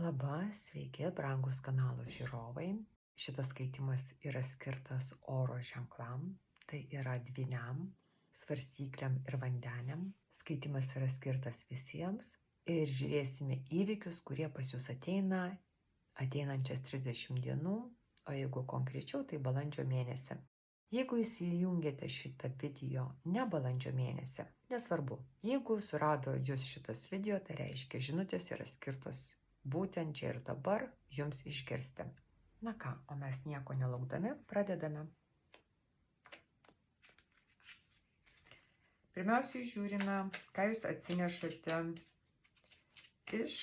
Sveiki, brangūs kanalo žiūrovai. Šitas skaitimas yra skirtas oro ženklam, tai yra dvyniam, svarstykliam ir vandeniam. Skaitimas yra skirtas visiems ir žiūrėsime įvykius, kurie pas jūs ateina ateinančias 30 dienų, o jeigu konkrečiau, tai balandžio mėnesį. Jeigu įsijungėte šitą video ne balandžio mėnesį, nesvarbu, jeigu surado jūs šitas video, tai reiškia žinutės yra skirtos būtent čia ir dabar jums išgirsti. Na ką, o mes nieko nelaukdami pradedame. Pirmiausiai žiūrime, ką jūs atsinešate iš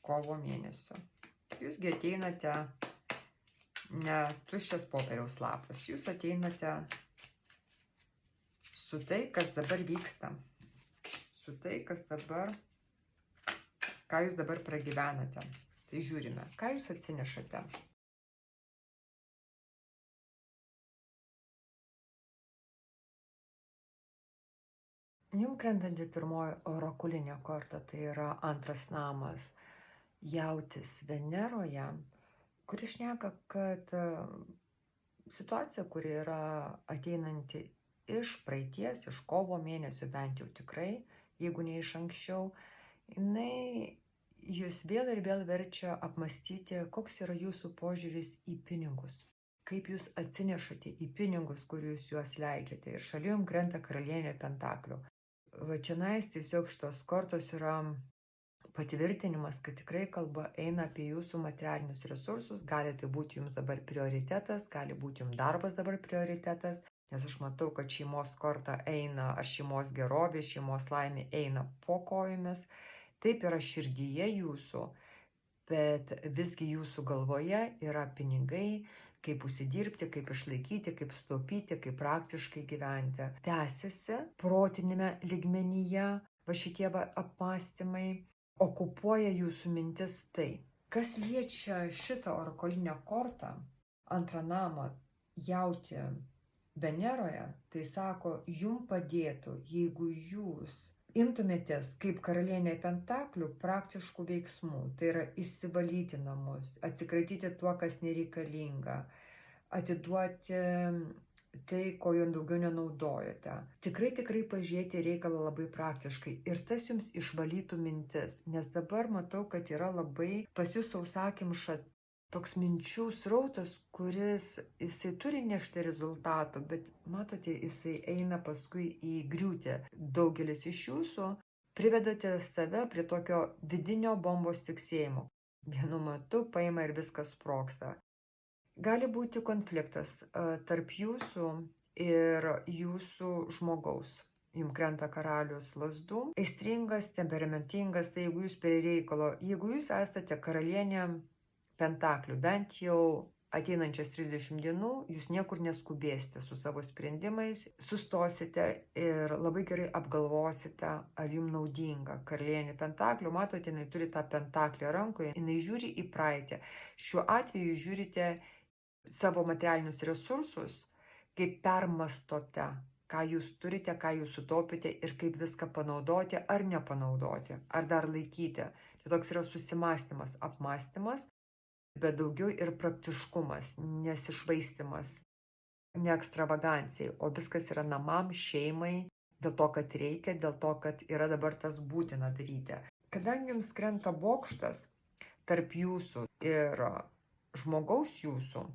kovo mėnesio. Jūsgi ateinate ne tuščias popieriaus lapas, jūs ateinate su tai, kas dabar vyksta, su tai, ką jūs dabar pragyvenate. Tai žiūrime, ką jūs atsinešate. Jums krentanti pirmoji orakulinė korta, tai yra antras namas, jautis Veneroje, kuris šneka, kad situacija, kuri yra ateinanti iš praeities, iš kovo mėnesio bent jau tikrai, jeigu ne iš anksčiau, jinai jūs vėl ir vėl verčia apmastyti, koks yra jūsų požiūris į pinigus. Kaip jūs atsinešate į pinigus, kur jūs juos leidžiate. Ir šalia jums krenta karalienė pentaklių. Va čianais tiesiog šitos kortos yra patvirtinimas, kad tikrai kalba eina apie jūsų materialinius resursus. Gali tai būti jums dabar prioritetas, gali būti jums darbas dabar prioritetas. Nes aš matau, kad šeimos korta eina, ar šeimos gerovė, šeimos laimė eina po kojomis. Taip yra širdyje jūsų, bet visgi jūsų galvoje yra pinigai, kaip užsidirbti, kaip išlaikyti, kaip sutaupyti, kaip praktiškai gyventi. Tęsiasi protinėme lygmenyje, va šitie apmąstymai okupuoja jūsų mintis tai. Kas liečia šitą orakulinę kortą, antrą namą jauti Veneroje, tai sako, jums padėtų, jeigu jūs imtumėtės kaip karalienė pentaklių praktiškų veiksmų, tai yra išsivalyti namus, atsikratyti tuo, kas nereikalinga, atiduoti tai, ko jums daugiau nenaudojote. Tikrai pažiūrėti reikalą labai praktiškai ir tas jums išvalytų mintis, nes dabar matau, kad yra labai pas jūs sausakimša toks minčių srautas, kuris jisai turi nešti rezultatų, bet matote, jisai eina paskui į griūtį. Daugelis iš jūsų privedate save prie tokio vidinio bombos tiksėjimo. Vienu metu paima ir viskas sprogsta. Gali būti konfliktas tarp jūsų ir jūsų žmogaus. Jums krenta karalius lazdų. Aistringas, temperamentingas, tai jeigu jūs prie reikalo, jeigu jūs esate karalienė pentaklių, bent jau ateinančias 30 dienų jūs niekur neskubėsite su savo sprendimais, sustosite ir labai gerai apgalvosite, ar jums naudinga. Karalienė pentaklių, matote, jinai turi tą pentaklį rankoje, jinai žiūri į praeitį. Šiuo atveju žiūrite savo materialinius resursus, kaip permastote, ką jūs turite, ką jūs sutaupite ir kaip viską panaudoti ar nepanaudoti, ar dar laikyti. Tai toks yra susimąstymas, apmąstymas, bet daugiau ir praktiškumas, nesišvaistimas, ne ekstravagancijai, o viskas yra namam, šeimai, dėl to, kad reikia, dėl to, kad yra dabar tas būtina daryti. Kadangi jums krenta bokštas tarp jūsų ir žmogaus jūsų,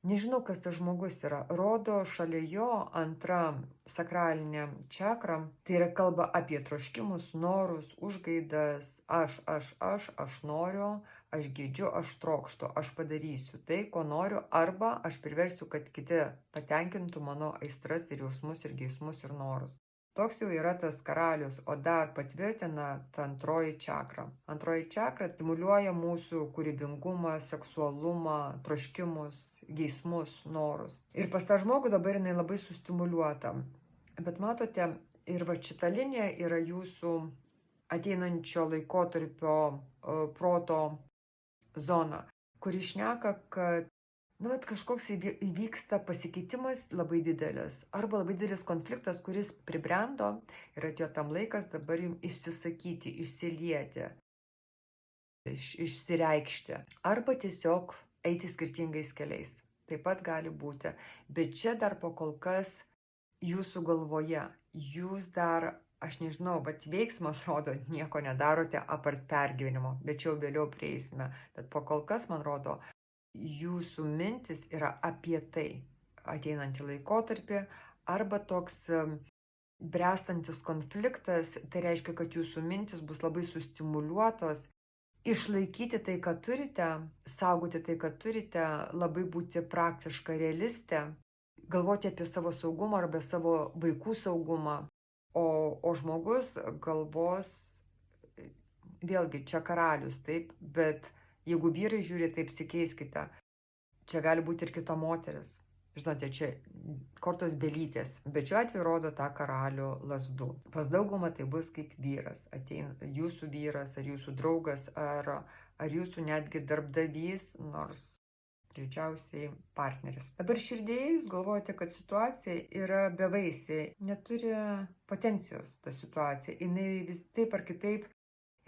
nežinau, kas tas žmogus yra, rodo šalia jo antra sakralinė čakra, tai yra kalba apie troškimus, norus, užgaidas, aš noriu, aš geidžiu, aš trokštu, aš padarysiu tai, ko noriu, arba aš priversiu, kad kiti patenkintų mano aistras ir jausmus ir geismus ir norus. Toks jau yra tas karalius, o dar patvirtina tą antroji čakra. Antroji čakra stimuliuoja mūsų kūrybingumą, seksualumą, troškimus, geismus, norus. Ir pas tą žmogų dabar jinai labai sustimuliuota. Bet matote, ir va šita linija yra jūsų ateinančio laikotarpio proto zona, kuri šneka, kad kažkoks įvyksta pasikeitimas labai didelis, arba labai didelis konfliktas, kuris pribrendo ir atėjo tam laikas dabar jums išsisakyti, išsilieti. išsireikšti. Arba tiesiog eiti skirtingais keliais. Taip pat gali būti. Bet čia dar po kol kas jūsų galvoje. Jūs dar, aš nežinau, bet veiksmas rodo, nieko nedarote apart pergyvenimo. Bet čia jau vėliau prieisime. Bet po kol kas, man rodo, jūsų mintis yra apie tai ateinantį laikotarpį arba toks bręstantis konfliktas, tai reiškia, kad jūsų mintis bus labai sustimuliuotos, išlaikyti tai, ką turite, saugoti tai, ką turite, labai būti praktiška realistė, galvoti apie savo saugumą arba savo vaikų saugumą, o žmogus galvos, vėlgi, čia karalius, taip, bet jeigu vyrai žiūri, taip sikeiskite, čia gali būti ir kita moteris. Žinote, čia kortos belytės, bet šiuo atveju rodo tą karalių lazdų. Pas daugumą tai bus kaip vyras, ateina jūsų vyras, ar jūsų draugas, ar jūsų netgi darbdavys, nors greičiausiai partneris. Dabar širdėje jūs galvojate, kad situacija yra bevaisė, neturi potencijos ta situacija, jinai vis taip ar kitaip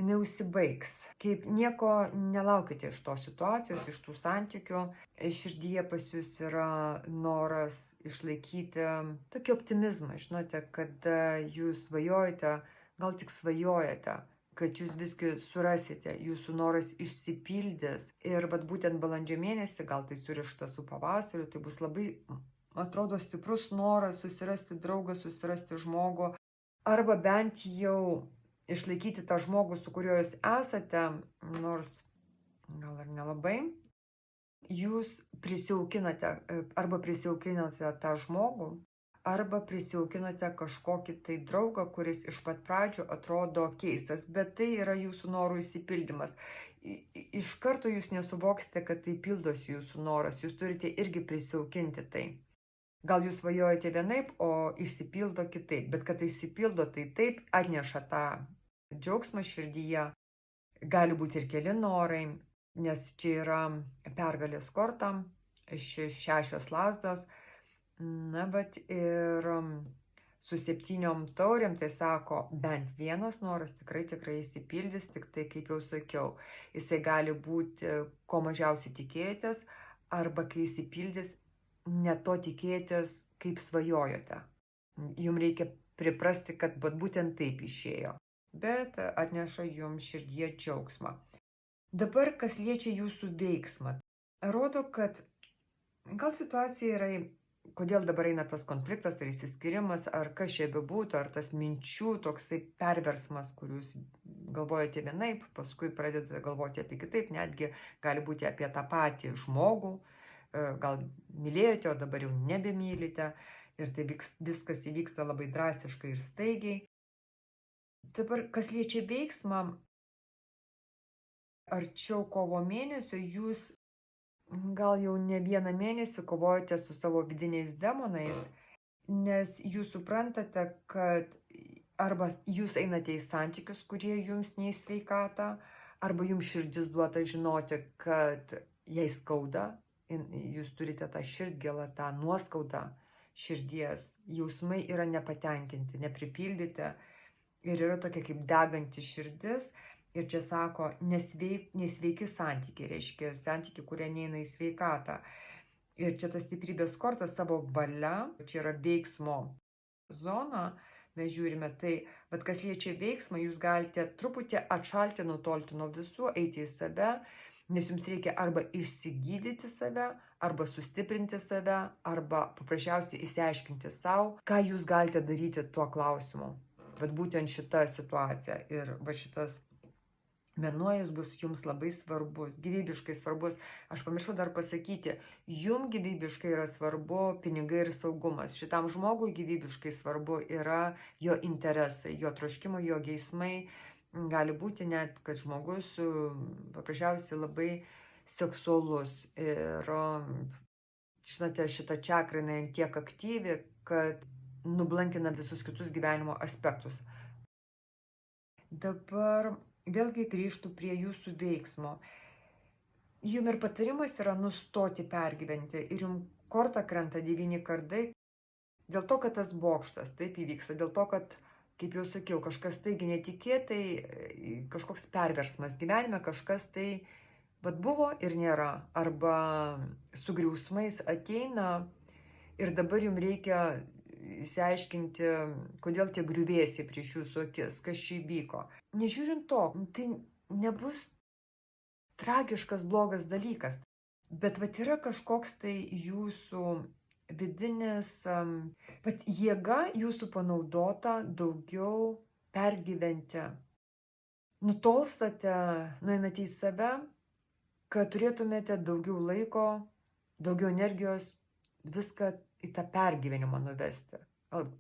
jinai užsibaigs. Kaip nieko nelaukite iš tos situacijos, iš tų santykių. Širdyje pas jūs yra noras išlaikyti tokį optimizmą. Žinote, kad jūs svajojate, gal tik svajojate, kad jūs viską surasite, jūsų noras išsipildys. Ir vat būtent balandžio mėnesį, gal tai surišta su pavasariu, tai bus labai, atrodo, stiprus noras susirasti draugą, susirasti žmogų, arba bent jau išlaikyti tą žmogų, su kuriuo jūs esate, nors gal ir nelabai, jūs arba prisijaukinate tą žmogų, arba prisijaukinate kažkokį tai draugą, kuris iš pat pradžių atrodo keistas, bet tai yra jūsų norų išsipildymas. Iš karto jūs nesuvoksite, kad tai pildosi jūsų noras, jūs turite irgi prisijaukinti tai. Gal jūs svajojate vienaip, o išsipildo kitaip, bet kad išsipildo tai taip, atneša tą džiaugsmą širdyje. Gali būti ir keli norai, nes čia yra pergalės korta, 6 lazdos, na, bet ir su 7 taurėm, tai sako, bent vienas noras tikrai išsipildys, tik tai, kaip jau sakiau, jisai gali būti, ko mažiausiai tikėjotės, arba kai išsipildys, ne to tikėtės, kaip svajojote. Jums reikia priprasti, kad būtent taip išėjo, bet atneša jums širdyje džiaugsmą. Dabar, kas liečia jūsų veiksmą, rodo, kad gal situacija yra, kodėl dabar eina tas konfliktas ar išsiskyrimas, ar kas čia bebūtų, ar tas minčių toksai perversmas, kur jūs galvojate vienaip, paskui pradedate galvoti apie kitaip, netgi gali būti apie tą patį žmogų, gal mylėjote, o dabar jau nebemylite, ir tai viskas įvyksta labai drastiškai ir staigiai. Dabar, kas liečia veiksmą, arčiau kovo mėnesio, jūs gal jau ne vieną mėnesį kovojate su savo vidiniais demonais, nes jūs suprantate, kad arba jūs einate į santykius, kurie jums nei sveikata, arba jums širdis duota žinoti, kad jai skauda, jūs turite tą širdgėlą, tą nuoskaudą širdies, jausmai yra nepatenkinti, nepripildyti ir yra tokia kaip deganti širdis. Ir čia sako, nesveiki santykiai, reiškia santykiai, kurie neina į sveikatą. Ir čia tas stiprybės kortas savo valia, čia yra veiksmo zona, mes žiūrime tai, bet kas liečia veiksmą, jūs galite truputį atšalti, nutolti nuo visų, eiti į save, nes jums reikia arba išsigydyti save, arba sustiprinti save, arba paprasčiausiai išsiaiškinti savo, ką jūs galite daryti tuo klausimu. Vat būtent šita situacija ir va šitas mėnuo bus jums labai svarbus, gyvybiškai svarbus. Aš pamiršau dar pasakyti, jums gyvybiškai yra svarbu pinigai ir saugumas. Šitam žmogui gyvybiškai svarbu yra jo interesai, jo troškimai, jo geismai. Gali būti net, kad žmogus paprasčiausiai labai seksualus ir, žinote, šita čakra jinai tiek aktyvi, kad nublankina visus kitus gyvenimo aspektus. Dabar vėlgi grįžtų prie jūsų veiksmo. Jums ir patarimas yra nustoti pergyventi ir jums korta krenta 9 kardai, dėl to, kad tas bokštas taip įvyksta, dėl to, kad kaip jau sakiau, kažkas taigi netikėtai, kažkoks perversmas gyvenime, kažkas tai vat buvo ir nėra. Arba su griausmais ateina ir dabar jums reikia išsiaiškinti, kodėl tie griuvėsiai prieš jūsų akis, kas čia įvyko. Nežiūrint to, tai nebus tragiškas, blogas dalykas. Bet vat yra kažkoks tai jūsų vidinis, vat jėga jūsų panaudota daugiau pergyventi. Nutolstate, nueinate į save, kad turėtumėte daugiau laiko, daugiau energijos viską į tą pergyvenimą nuvesti.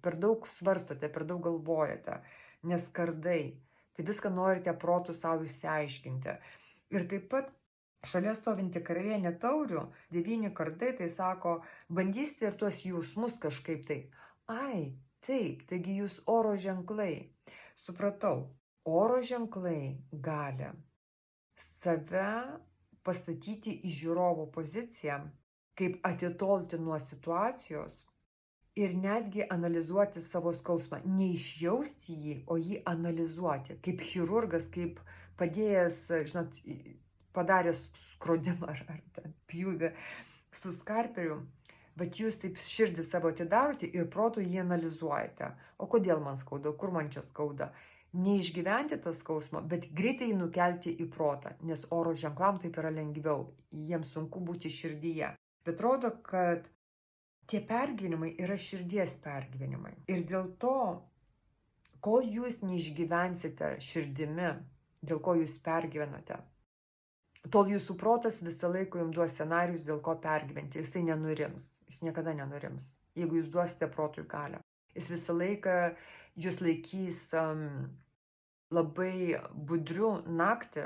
Per daug svarstote, per daug galvojate, nes kardai. Tai viską norite protų savo išsiaiškinti. Ir taip pat šalia stovinti karalienė taurių, 9 kardai, tai sako, bandysite ir tuos jausmus kažkaip tai. Ai, taip, taigi jūs oro ženklai. Supratau, oro ženklai gali save pastatyti į žiūrovo poziciją, kaip atitolti nuo situacijos ir netgi analizuoti savo skausmą. Neišjausti jį, o jį analizuoti. Kaip chirurgas, kaip padėjęs, žinot, padaręs skrodimą ar pjūvį su skarperiu. Bet jūs taip širdį savo atidarote ir protų jį analizuojate. O kodėl man skauda, kur man čia skauda? Neišgyventi tą skausmą, bet greitai jį nukelti į protą, nes oro ženklam taip yra lengviau. Jiems sunku būti širdyje. Bet rodo, kad tie pergyvenimai yra širdies pergyvenimai. Ir dėl to, kol jūs neišgyvensite širdimi, dėl ko jūs pergyvenate, tol jūsų protas visą laiką jums duos scenarius, dėl ko pergyventi. Jisai nenurims. Jis niekada nenurims. Jeigu jūs duosite protui galią. Jis visą laiką jūs laikys labai budriu naktį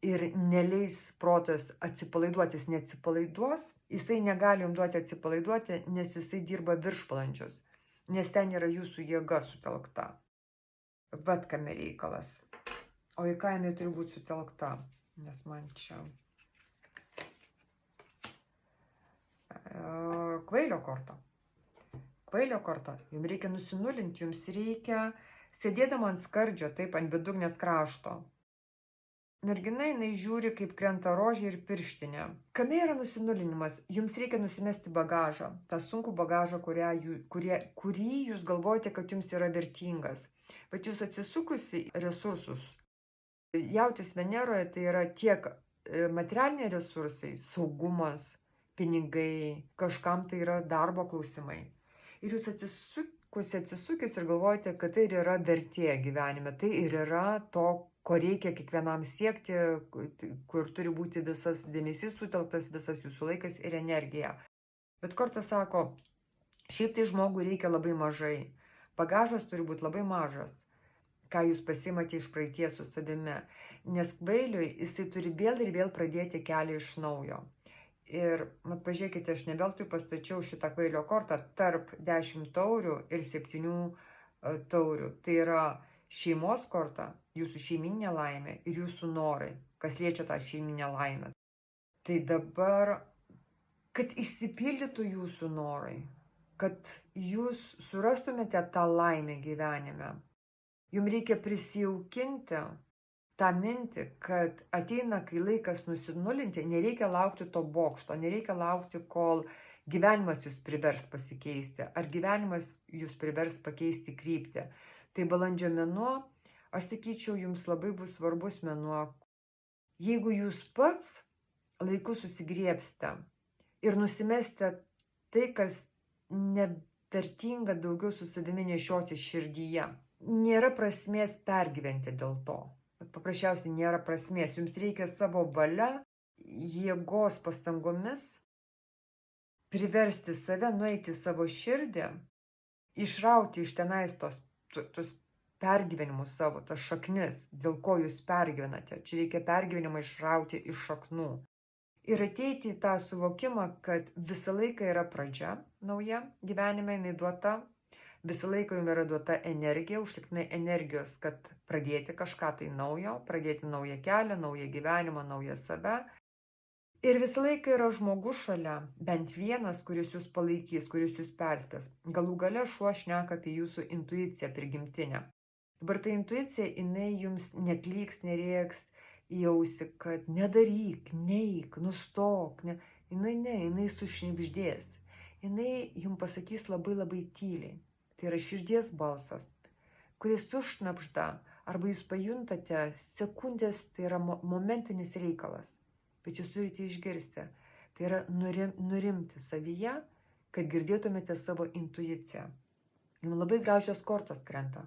ir neleis protas atsipalaiduoti. Jis neatsipalaiduos. Jisai negali jums duoti atsipalaiduoti, nes jisai dirba viršvalandžius. Nes ten yra jūsų jėga sutelkta. Vat kame reikalas. O į ką jinai turi būti sutelkta? Nes man čia kvailio korta. Kvailio korta. Jums reikia nusinulinti, jums reikia sėdėdama ant skardžio, taip, ant bedugnės krašto. Mergina, jinai žiūri, kaip krenta rožė ir pirštinė. Kame yra nusinulinimas? Jums reikia nusimesti bagažą. tą sunkų bagažą, kurį jūs galvojate, kad jums yra vertingas. Bet jūs atsisukusi resursus. Jautis Veneroje tai yra tiek materialiniai resursai, saugumas, pinigai, kažkam tai yra darbo klausimai. Ir jūs atsisukęs ir galvojate, kad tai ir yra vertė gyvenime, tai ir yra to, ko reikia kiekvienam siekti, kur turi būti visas dėmesys sutelktas, visas jūsų laikas ir energija. Bet korta sako, šiaip tai žmogui reikia labai mažai. Bagažas turi būti labai mažas, ką jūs pasimate iš praeities su savimi. Nes kvailiui jisai turi vėl ir vėl pradėti kelią iš naujo. Ir, mat, pažiūrėkite, aš neveltui pastačiau šitą kvailio kortą tarp 10 taurių ir 7 taurių. Tai yra šeimos korta, jūsų šeiminė laimė ir jūsų norai, kas liečia tą šeiminę laimę. Tai dabar, kad išsipildytų jūsų norai, kad jūs surastumėte tą laimę gyvenime, jums reikia prisijaukinti tą mintį, kad ateina, kai laikas nusinulinti, nereikia laukti to bokšto, nereikia laukti, kol gyvenimas jūs privers pasikeisti, ar gyvenimas jūs privers pakeisti kryptį. Tai balandžio mėnuo, aš sakyčiau, jums labai bus svarbus mėnuo. Jeigu jūs pats laiku susigriebsite ir nusimesite tai, kas nevertinga daugiau su savimi nešioti širdyje, nėra prasmės pergyventi dėl to. Paprasčiausiai nėra prasmės. Jums reikia savo valia, jėgos pastangomis priversti save nueiti savo širdį, išrauti iš tenais tos pergyvenimus savo, tas šaknis, dėl ko jūs pergyvenate. Čia reikia pergyvenimą išrauti iš šaknų. Ir ateiti į tą suvokimą, kad visą laiką yra pradžia nauja gyvenime, jinai duota. Visą laiką jums yra duota energija, užtektinai energijos, kad pradėti kažką tai naujo, pradėti naują kelią, naują gyvenimą, naują save. Ir visą laiką yra žmogus šalia, bent vienas, kuris jūs palaikys, kuris jūs perspės. Galų gale šuo šneka apie jūsų intuiciją prigimtinę. Dabar ta intuicija, jinai jums neklyks, nerėks į ausį, kad nedaryk, neik, nustok. Jinai sušnibždės. Jinai jums pasakys labai labai tyliai. Tai yra širdies balsas, kuris sušnabžda, arba jūs pajuntate sekundės, tai yra momentinis reikalas. Bet jūs turite išgirsti. Tai yra nurimti savyje, kad girdėtumėte savo intuiciją. Jums labai gražios kortos krenta.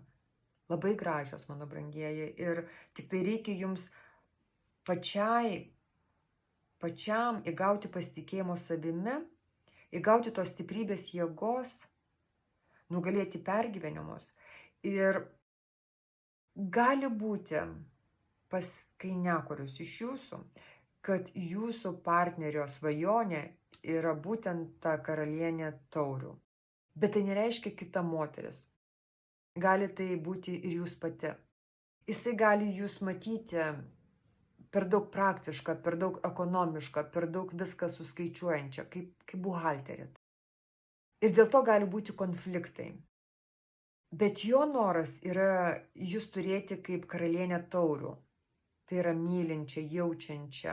Labai gražios, mano brangieji. Ir tik tai reikia jums pačiam įgauti pasitikėjimo savimi, įgauti tos stiprybės jėgos, nugalėti pergyvenimus. Ir gali būti pas kainiakurius iš jūsų, kad jūsų partnerio svajonė yra būtent ta karalienė taurių. Bet tai nereiškia kita moteris. Gali tai būti ir jūs pati. Jisai gali jūs matyti per daug praktišką, per daug ekonomišką, per daug viską suskaičiuojančią, kaip buhalterė. Ir dėl to gali būti konfliktai. Bet jo noras yra jūs turėti kaip karalienę taurių. Tai yra mylinčią, jaučiančią,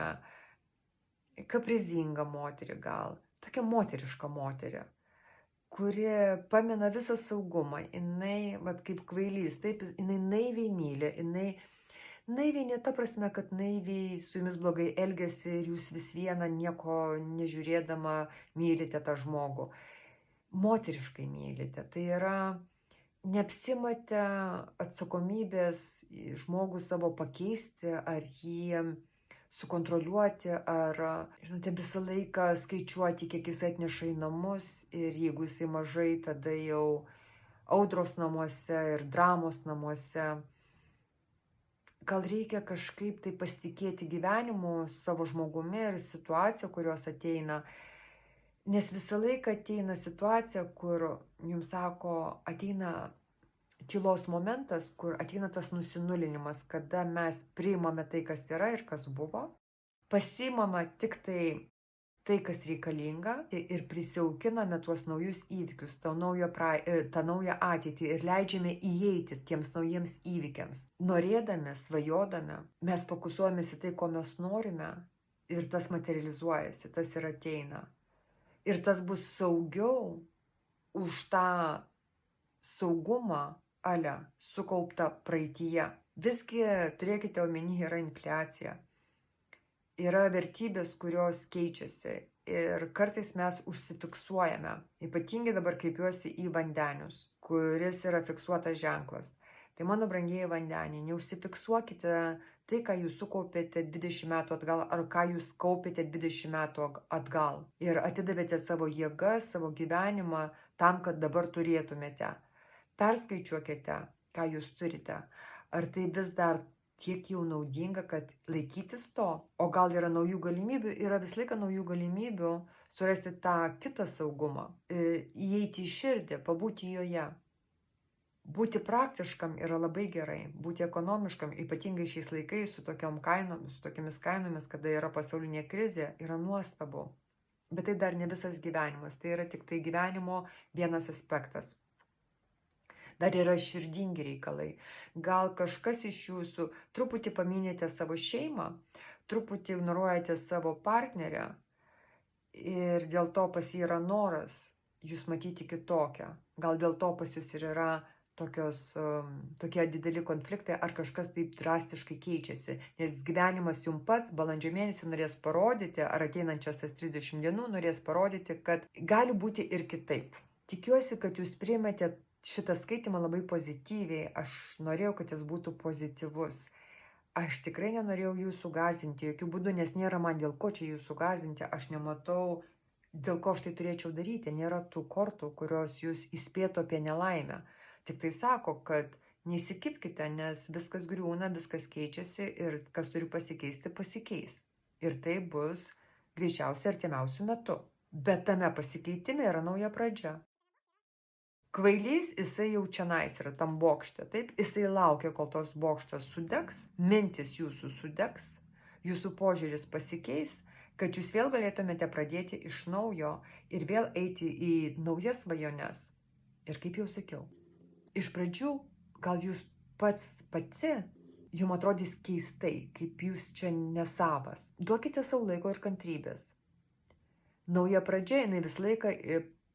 kaprizingą moterį gal, tokia moteriška moterį, kuri pamena visą saugumą, jinai, kaip kvailys, taip, jinai naiviai myli, jinai naiviai ne ta prasme, kad naiviai su jumis blogai elgiasi ir jūs vis viena nieko nežiūrėdama mylite tą žmogų. Moteriškai mylite, tai yra neapsimate atsakomybės žmogų savo pakeisti, ar jį sukontroliuoti, ar, žinote, visą laiką skaičiuoti, kiek jis atneša į namus, ir jeigu jisai mažai, tada jau audros namuose ir dramos namuose. Gal reikia kažkaip tai pasitikėti gyvenimu, savo žmogumi ir situacija, kurios ateina. Nes visą laiką ateina situacija, kur jums sako, ateina tylos momentas, kur ateina tas nusinulinimas, kada mes priimame tai, kas yra ir kas buvo, pasiimama tik tai, kas reikalinga, ir prisiaukiname tuos naujus įvykius, tą naują ateitį, ir leidžiame įeiti tiems naujiems įvykiams. Norėdami, svajodami, mes fokusuojamės į tai, ko mes norime, ir tas materializuojasi, tas ir ateina. Ir tas bus saugiau už tą saugumą sukauptą praeityje. Visgi turėkite omeny, yra infliacija. Yra vertybės, kurios keičiasi. Ir kartais mes užsifiksuojame. Ypatingai dabar kreipiuosi į vandenius, kuris yra fiksuotas ženklas. Tai mano brangieji vandeniai, neužsifiksuokite tai, ką jūs sukaupėte 20 metų atgal, ar ką jūs kaupėte 20 metų atgal. Ir atidavėte savo jėgas, savo gyvenimą tam, kad dabar turėtumėte. Perskaičiuokite, ką jūs turite. Ar tai vis dar tiek jau naudinga, kad laikytis to? O gal yra naujų galimybių? Yra vis laiką naujų galimybių surasti tą kitą saugumą. Įeiti į širdį, pabūti joje. Būti praktiškam yra labai gerai, būti ekonomiškam, ypatingai šiais laikais su tokiamis kainomis, kada yra pasaulinė krizė, yra nuostabu. Bet tai dar ne visas gyvenimas, tai yra tik tai gyvenimo vienas aspektas. Dar yra širdingi reikalai. Gal kažkas iš jūsų truputį paminėte savo šeimą, truputį ignoruojate savo partnerę, ir dėl to pas jį yra noras jūs matyti kitokią. Gal dėl to pas jūs ir yra tokie dideli konfliktai, ar kažkas taip drastiškai keičiasi. Nes gyvenimas jums pats balandžio mėnesį norės parodyti, ar ateinančias tas 30 dienų norės parodyti, kad gali būti ir kitaip. Tikiuosi, kad jūs priimate šitą skaitimą labai pozityviai. Aš norėjau, kad jis būtų pozityvus. Aš tikrai nenorėjau jūsų gąsdinti jokių būdų, nes nėra man dėl ko čia jūsų gąsdinti. Aš nematau, dėl ko aš tai turėčiau daryti. Nėra tų kortų, kurios jūs įspėtų apie nelaimę. Tik tai sako, kad neįsikibkite, nes viskas griūna, viskas keičiasi, ir kas turi pasikeisti, pasikeis. Ir tai bus greičiausiai artimiausių metų. Bet tame pasikeitime yra nauja pradžia. Kvailys, jisai jau čianais yra tam bokšte, taip? Jisai laukia, kol tos bokštas sudegs, mintis jūsų sudegs, jūsų požiūris pasikeis, kad jūs vėl galėtumėte pradėti iš naujo ir vėl eiti į naujas svajones. Ir kaip jau sakiau, iš pradžių gal jūs pati, jums atrodys keistai, kaip jūs čia nesavas. Duokite savo laiko ir kantrybės. Nauja pradžia, jinai visą laiką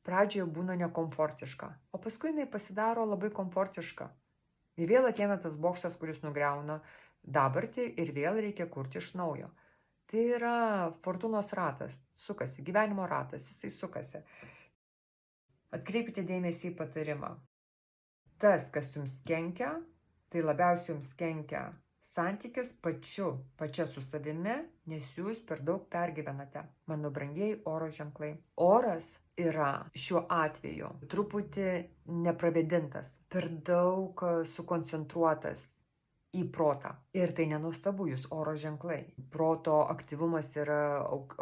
pradžioje būna nekomfortiška, o paskui jinai pasidaro labai komfortiška. Ir vėl ateina tas bokštas, kuris nugriauna dabartį ir vėl reikia kurti iš naujo. Tai yra fortūnos ratas, sukasi, gyvenimo ratas, jisai sukasi. Atkreipkite dėmesį į patarimą. Tas, kas jums kenkia, tai labiausiai jums kenkia santykis pačia su savimi, nes jūs per daug pergyvenate. Mano brangieji oro ženklai. Oras yra šiuo atveju truputį nepravėdintas, per daug sukoncentruotas į protą. Ir tai nenuostabu, jūs oro ženklai. Proto aktyvumas yra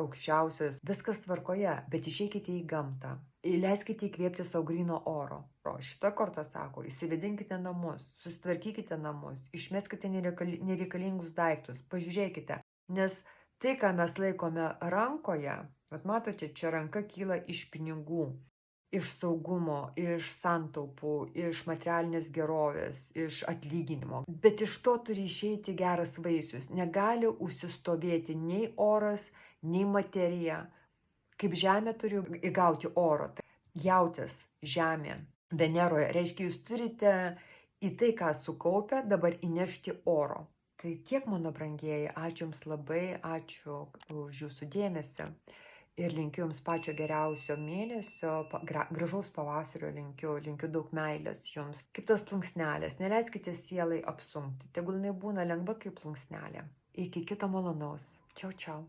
aukščiausias, viskas tvarkoje, bet išeikite į gamtą. Leiskite įkvėpti savo gryno oro. Šita korta sako, įsivedinkite namus, susitvarkykite namus, išmeskite nereikalingus daiktus, pažiūrėkite. Nes tai, ką mes laikome rankoje, vat matote, čia ranka kyla iš pinigų, iš saugumo, iš santaupų, iš materialinės gerovės, iš atlyginimo. Bet iš to turi išeiti geras vaisius. Negali užsistovėti nei oras, nei materija. Kaip žemė turi įgauti oro. Jautės žemė Veneroje. Reiškia, jūs turite į tai, ką sukaupę, dabar įnešti oro. Tai tiek, mano brangieji. Ačiū Jums labai, ačiū už Jūsų dėmesį. Ir linkiu Jums pačio geriausio mėnesio, gražaus pavasario linkiu daug meilės Jums. Kaip tas plunksnelės, neleiskite sielai apsunkti. Tegul jinai būna lengva kaip plunksnelė. Iki kito malonaus. Čiau, čiau.